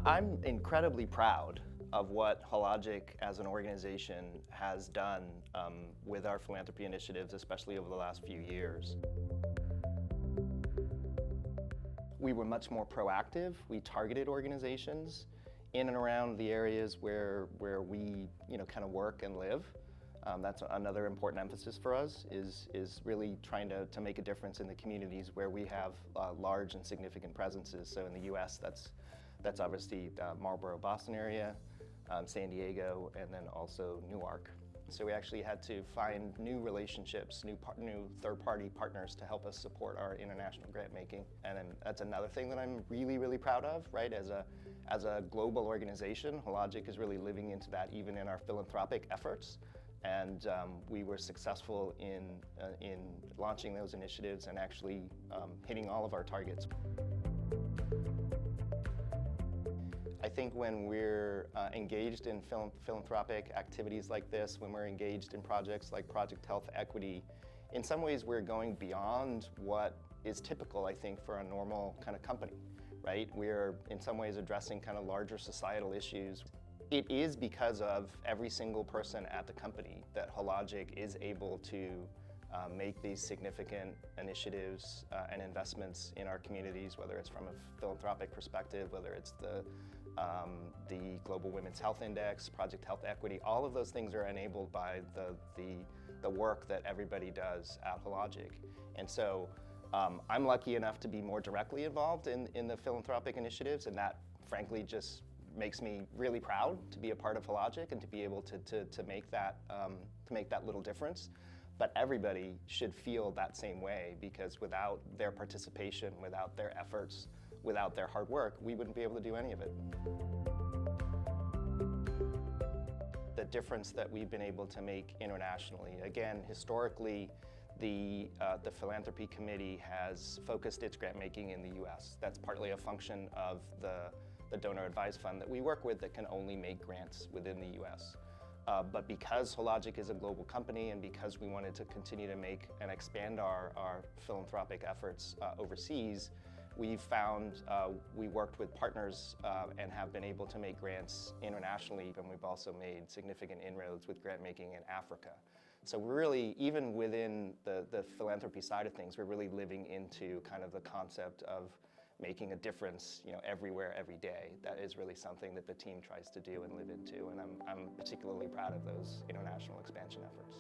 I'm incredibly proud of what Hologic as an organization has done with our philanthropy initiatives, especially over the last few years. We were much more proactive. We targeted organizations in and around the areas where we kind of work and live. That's another important emphasis for us, is really trying to make a difference in the communities where we have large and significant presences. So in the US, that's obviously Marlboro, Boston area, San Diego, and then also Newark. So we actually had to find new relationships, new third-party partners to help us support our international grant making. And then that's another thing that I'm really, really proud of, right? As a global organization, Hologic is really living into that even in our philanthropic efforts. And we were successful in launching those initiatives and actually hitting all of our targets. I think when we're engaged in philanthropic activities like this, when we're engaged in projects like Project Health Equity, in some ways we're going beyond what is typical, I think, for a normal kind of company, right? We're in some ways addressing kind of larger societal issues. It is because of every single person at the company that Hologic is able to make these significant initiatives and investments in our communities, whether it's from a philanthropic perspective, whether it's the Global Women's Health Index, Project Health Equity. All of those things are enabled by the work that everybody does at Hologic. And so I'm lucky enough to be more directly involved in the philanthropic initiatives, and that frankly just makes me really proud to be a part of Hologic and to be able to make that little difference. But everybody should feel that same way, because without their participation, without their efforts, without their hard work, we wouldn't be able to do any of it. The difference that we've been able to make internationally, again, historically, the Philanthropy Committee has focused its grant making in the US. That's partly a function of the donor advised fund that we work with that can only make grants within the US. But because Hologic is a global company and because we wanted to continue to make and expand our philanthropic efforts overseas, we've found we worked with partners and have been able to make grants internationally, and we've also made significant inroads with grant making in Africa. So we're really, even within the philanthropy side of things, we're really living into kind of the concept of making a difference, everywhere, every day. That is really something that the team tries to do and live into, and I'm particularly proud of those international expansion efforts.